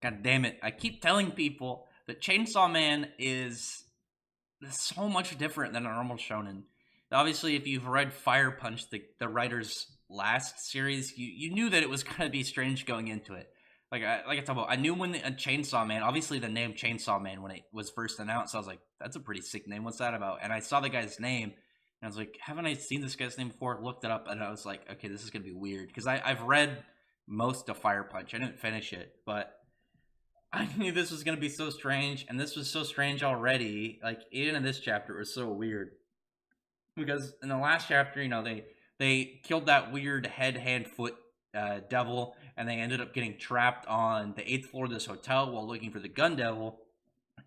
God damn it. I keep telling people that Chainsaw Man is so much different than a normal shonen. Obviously, if you've read Fire Punch, the writer's last series, you knew that it was going to be strange going into it. Like I talk about, I knew when a Chainsaw Man, obviously the name Chainsaw Man when it was first announced, I was like, that's a pretty sick name. What's that about? And I saw the guy's name, and I was like, haven't I seen this guy's name before? Looked it up, and I was like, okay, this is gonna be weird because I've read most of Fire Punch. I didn't finish it, but I knew this was gonna be so strange, and this was so strange already. Like even in this chapter, it was so weird because in the last chapter, they killed that weird head, hand, foot devil, and they ended up getting trapped on the eighth floor of this hotel while looking for the gun devil.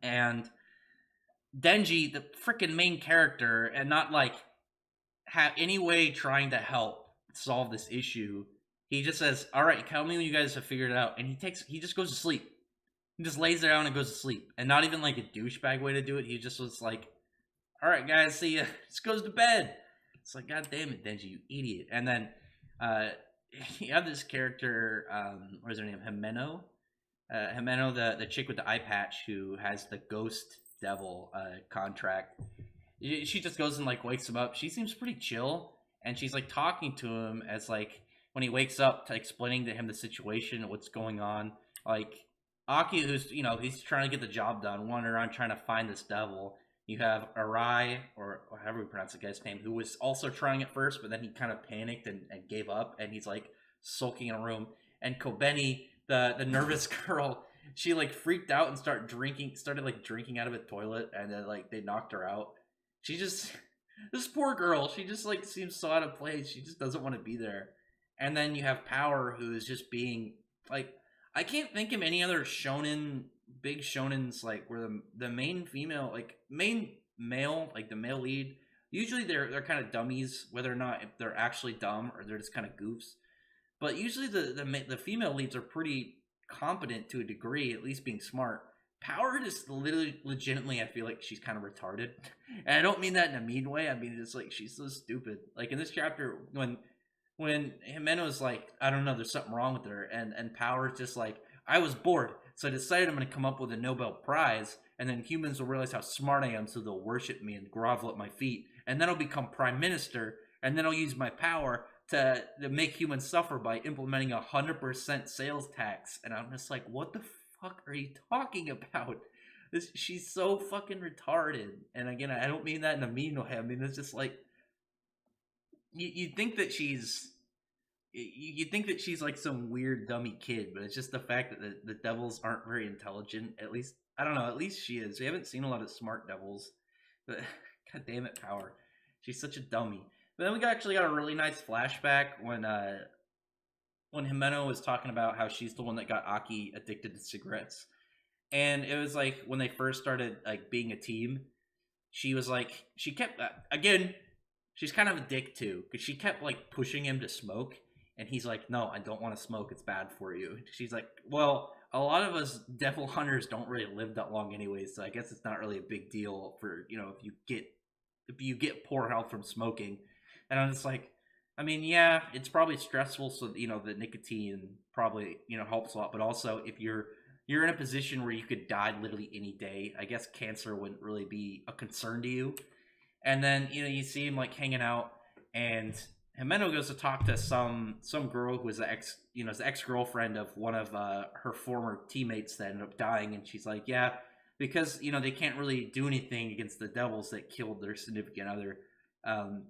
And Denji, the freaking main character, and not like have any way trying to help solve this issue. He just says, "All right, tell me when you guys have figured it out," and he just goes to sleep. He just lays down and goes to sleep, and not even like a douchebag way to do it. He just was like, "All right, guys, see ya." Just goes to bed. It's like, God damn it, Denji, you idiot. And then uh, you have this character, what is her name? Himeno. Himeno, the chick with the eye patch who has the ghost devil contract. She just goes and like wakes him up. She seems pretty chill, and she's like talking to him as like when he wakes up, to explaining to him the situation, what's going on. Like Aki, who's he's trying to get the job done, wandering around trying to find this devil. You have Arai, or however we pronounce the guy's name, who was also trying at first, but then he kind of panicked and gave up, and he's like sulking in a room. And Kobeni, the nervous girl, she like freaked out and started like drinking out of a toilet, and then like they knocked her out. She just this poor girl, she just like seems so out of place. She just doesn't want to be there. And then you have Power, who is just being like, I can't think of any other shonen, big shonens like where the main female, like main male, like the male lead. Usually they're kind of dummies, whether or not if they're actually dumb or they're just kind of goofs. But usually the female leads are pretty competent to a degree, at least being smart. Power just literally, legitimately, I feel like she's kind of retarded, and I don't mean that in a mean way. I mean it's like she's so stupid. Like in this chapter, when Himeno's like, I don't know, there's something wrong with her, and Power's just like, I was bored, so I decided I'm going to come up with a Nobel Prize, and then humans will realize how smart I am, so they'll worship me and grovel at my feet, and then I'll become prime minister, and then I'll use my power to make humans suffer by implementing 100% sales tax. And I'm just like, what the fuck are you talking about? She's so fucking retarded. And again, I don't mean that in a mean way. I mean, it's just like, you think that you think that she's like some weird dummy kid, but it's just the fact that the devils aren't very intelligent. At least I don't know. At least she is. We haven't seen a lot of smart devils, but god damn it, Power. She's such a dummy. But then we actually got a really nice flashback when Himeno was talking about how she's the one that got Aki addicted to cigarettes, and it was like when they first started like being a team. She was like she kept again. She's kind of a dick too because she kept like pushing him to smoke, and he's like, "No, I don't want to smoke. It's bad for you." She's like, "Well, a lot of us devil hunters don't really live that long anyways, so I guess it's not really a big deal for if you get poor health from smoking." And I'm just like, I mean, yeah, it's probably stressful, so the nicotine probably helps a lot, but also if you're in a position where you could die literally any day, I guess cancer wouldn't really be a concern to you. And then you see him like hanging out, and Himeno goes to talk to some girl who was the ex girlfriend of one of her former teammates that ended up dying, and she's like, yeah, because they can't really do anything against the devils that killed their significant other. Um,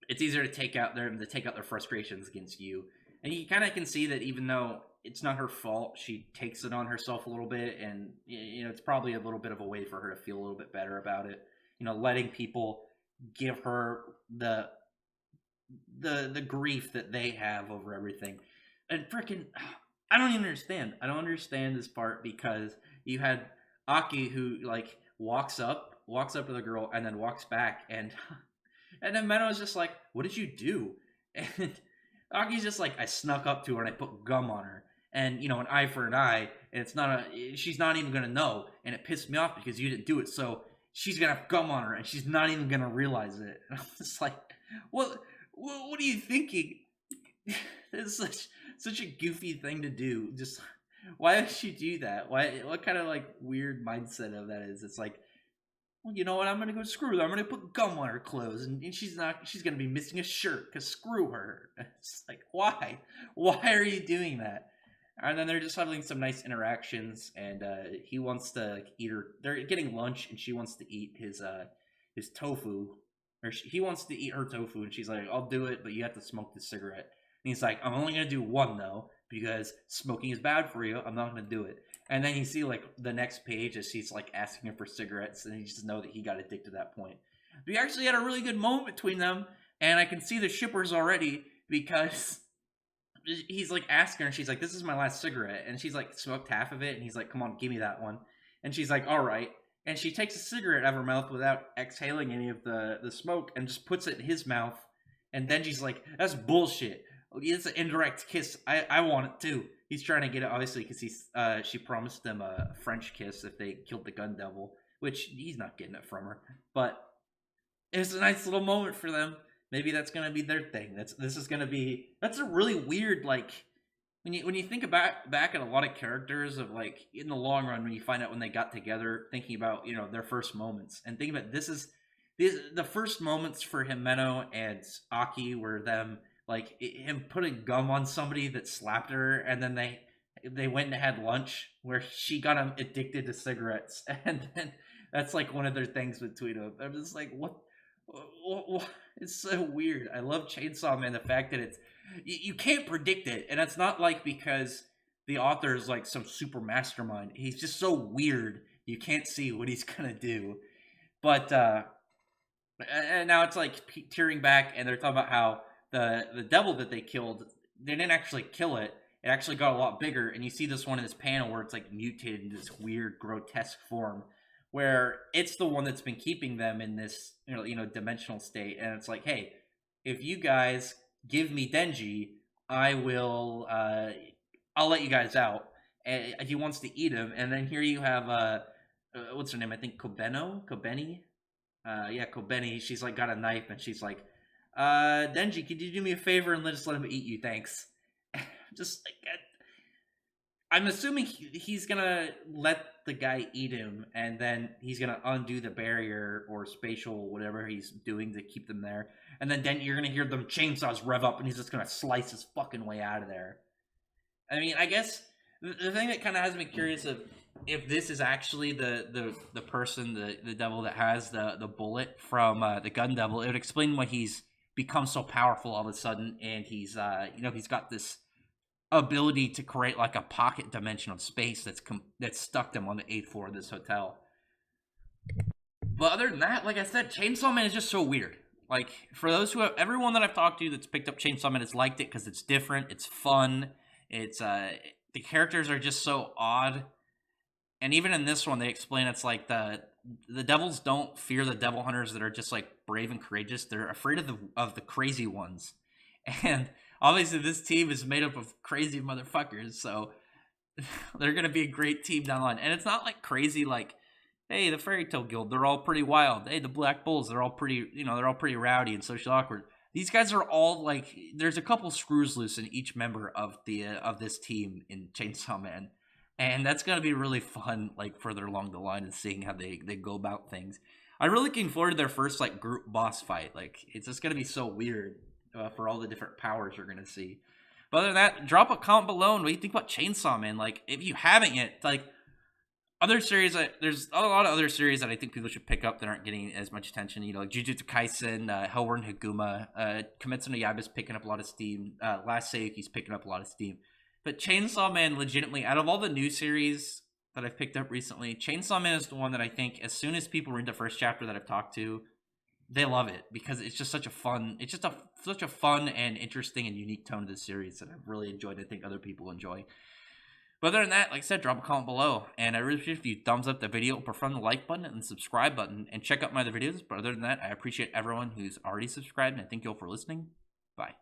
it's easier to take out their frustrations against you, and you kind of can see that even though it's not her fault, she takes it on herself a little bit, and it's probably a little bit of a way for her to feel a little bit better about it. Letting people give her the grief that they have over everything. And freaking I don't even understand. I don't understand this part because you had Aki who like walks up to the girl and then walks back, and then Meadows just like, "What did you do?" And Aki's just like, "I snuck up to her and I put gum on her." And an eye for an eye, and she's not even gonna know, and it pissed me off because you didn't do it. So she's gonna have gum on her, and she's not even gonna realize it. And I'm just like, what are you thinking? It's such a goofy thing to do. Just why would she do that? Why? What kind of like weird mindset of that is? It's like, well, you know what? I'm gonna go screw her. I'm gonna put gum on her clothes, and she's not. She's gonna be missing a shirt. Cause screw her. It's like, why? Why are you doing that? And then they're just having some nice interactions, and he wants to like, eat her. They're getting lunch, and she wants to eat his tofu, or he wants to eat her tofu, and she's like, "I'll do it, but you have to smoke the cigarette." And he's like, "I'm only gonna do one though, because smoking is bad for you. I'm not gonna do it." And then you see like the next page as she's like asking him for cigarettes, and you just know that he got addicted to that point. We actually had a really good moment between them, and I can see the shippers already because he's like asking her, and she's like, "This is my last cigarette," and she's like smoked half of it, and he's like, "Come on, give me that one," and she's like, "All right," and she takes a cigarette out of her mouth without exhaling any of the smoke, and just puts it in his mouth, and then she's like, "That's bullshit. It's an indirect kiss. I want it too." He's trying to get it obviously because she promised him a French kiss if they killed the gun devil, which he's not getting it from her, but it's a nice little moment for them. Maybe that's gonna be their thing. That's a really weird like when you think about back at a lot of characters of like in the long run when you find out when they got together, thinking about their first moments and thinking about the first moments for Himeno and Aki were them like him putting gum on somebody that slapped her, and then they went and had lunch where she got him addicted to cigarettes, and then that's like one of their things between them. I'm just like, what it's so weird. I love Chainsaw Man. The fact that you can't predict it, and it's not like because the author is like some super mastermind. He's just so weird. You can't see what he's gonna do. But and now it's like tearing back, and they're talking about how the devil that they killed, they didn't actually kill it. It actually got a lot bigger, and you see this one in this panel where it's like mutated into this weird, grotesque form where it's the one that's been keeping them in this dimensional state, and it's like, hey, if you guys give me Denji, I'll let you guys out. And he wants to eat him, and then here you have what's her name? I think Kobeni. Yeah, Kobeni. She's like got a knife, and she's like, Denji, could you do me a favor and just let him eat you? Thanks. Just like I'm assuming he's gonna let the guy eat him, and then he's gonna undo the barrier or spatial whatever he's doing to keep them there, and then you're gonna hear them chainsaws rev up, and he's just gonna slice his fucking way out of there. I mean, I guess the thing that kind of has me curious of if this is actually the person, the devil that has the bullet from the gun devil, it would explain why he's become so powerful all of a sudden, and he's he's got this ability to create like a pocket dimension of space that's stuck them on the 8th floor of this hotel. But other than that, like I said, Chainsaw Man is just so weird. Like for those everyone that I've talked to that's picked up Chainsaw Man has liked it because it's different, it's fun, it's the characters are just so odd. And even in this one, they explain it's like the devils don't fear the devil hunters that are just like brave and courageous. They're afraid of the crazy ones. And obviously this team is made up of crazy motherfuckers, so they're gonna be a great team down the line. And it's not like crazy like, hey, the Fairy Tale Guild, they're all pretty wild. Hey, the Black Bulls, they're all pretty rowdy and socially awkward. These guys are all like, there's a couple screws loose in each member of this team in Chainsaw Man, and that's gonna be really fun like further along the line and seeing how they go about things. I'm really looking forward to their first like group boss fight. Like it's just gonna be so weird for all the different powers you're gonna see. But other than that, drop a comment below and what do you think about Chainsaw Man. Like if you haven't yet, like other series, there's a lot of other series that I think people should pick up that aren't getting as much attention. Like Jujutsu Kaisen, Hellworld Haguma, Kimetsu no Yaiba's picking up a lot of steam. Last Sayuki's picking up a lot of steam. But Chainsaw Man, legitimately, out of all the new series that I've picked up recently, Chainsaw Man is the one that I think as soon as people read the first chapter that I've talked to, they love it because it's just such a fun and interesting and unique tone to the series that I've really enjoyed. I think other people enjoy. But other than that, like I said, drop a comment below, and I really appreciate if you thumbs up the video, prefer the like button and the subscribe button, and check out my other videos. But other than that, I appreciate everyone who's already subscribed, and I thank you all for listening. Bye.